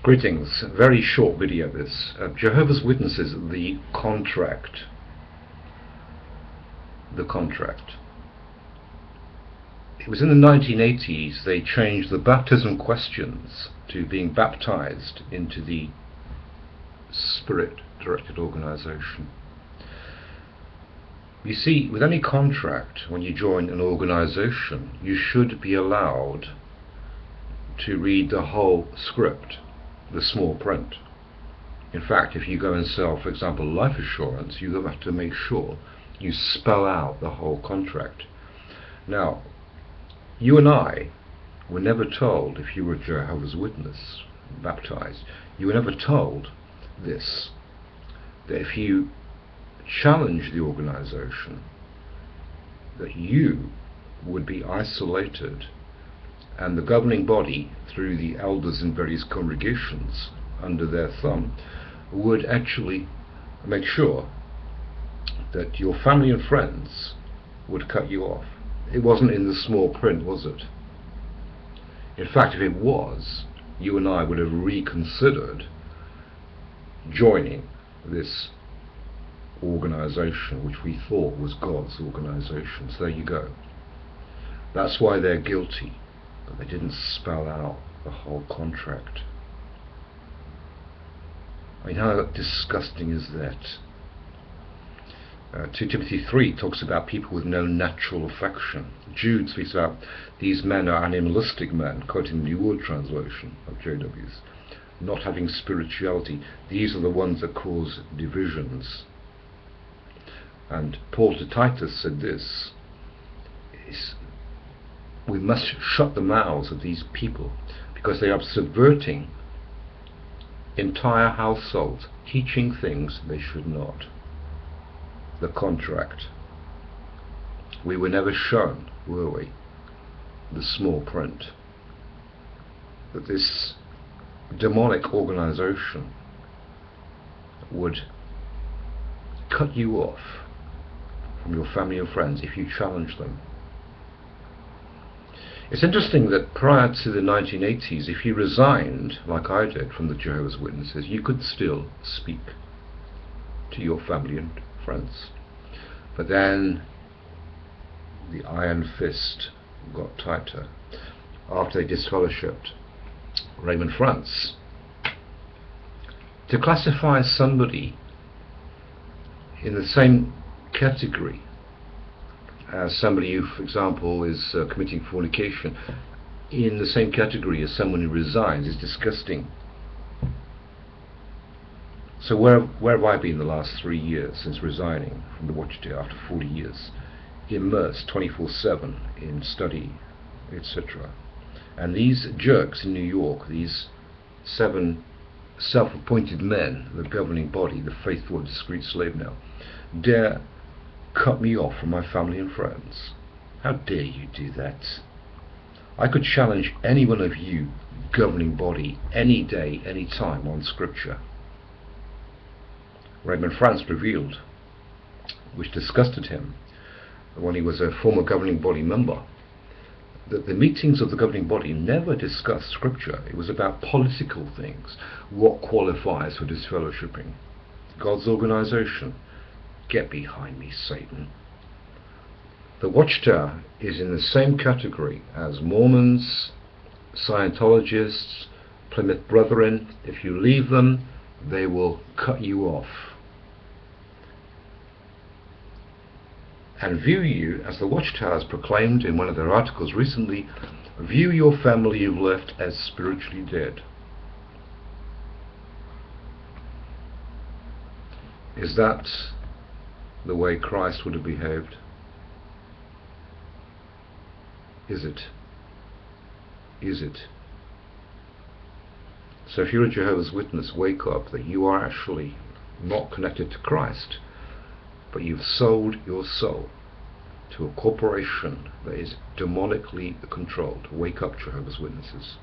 Greetings, very short video this. Jehovah's Witnesses, the contract. The contract. It was in the 1980s they changed the baptism questions to being baptized into the Spirit-directed organization. You see, with any contract, when you join an organization, you should be allowed to read the whole script, the small print. In fact, if you go and sell, for example, life assurance, you have to make sure you spell out the whole contract. Now, you and I were never told, if you were a Jehovah's Witness, baptized, you were never told this, that if you challenge the organization, that you would be isolated, and the governing body, through the elders in various congregations under their thumb, would actually make sure that your family and friends would cut you off. It wasn't in the small print, was it? In fact, if it was, you and I would have reconsidered joining this organization, which we thought was God's organization. So there you go. That's why they're guilty. But they didn't spell out the whole contract. I mean, how disgusting is that? 2 Timothy 3 talks about people with no natural affection. Jude speaks about these men are animalistic men, quoting the New World Translation of JW's, not having spirituality. These are the ones that cause divisions. And Paul to Titus said this, we must shut the mouths of these people because they are subverting entire households, teaching things they should not. The contract. We were never shown, were we, the small print, that this demonic organization would cut you off from your family and friends if you challenge them. It's interesting that prior to the 1980s, if you resigned, like I did, from the Jehovah's Witnesses, you could still speak to your family and friends. But then the iron fist got tighter after they disfellowshipped Raymond France. To classify somebody in the same category as somebody who, for example, is committing fornication, in the same category as someone who resigns, is disgusting. So where have I been the last 3 years since resigning from the Watchtower after 40 years? Immersed 24/7 in study, etc. And these jerks in New York, these 7 self-appointed men, the governing body, the faithful and discreet slave now, dare cut me off from my family and friends. How dare you do that? I could challenge any one of you, governing body, any day, any time on scripture. Raymond France revealed, which disgusted him when he was a former governing body member, that the meetings of the governing body never discussed scripture. It was about political things. What qualifies for disfellowshipping? God's organization. Get behind me, Satan. The Watchtower is in the same category as Mormons, Scientologists, Plymouth Brethren. If you leave them, they will cut you off and view you, as the Watchtower has proclaimed in one of their articles recently, view your family you've left as spiritually dead. Is that the way Christ would have behaved? Is it? Is it? So if you're a Jehovah's Witness, wake up that you are actually not connected to Christ, but you've sold your soul to a corporation that is demonically controlled. Wake up, Jehovah's Witnesses.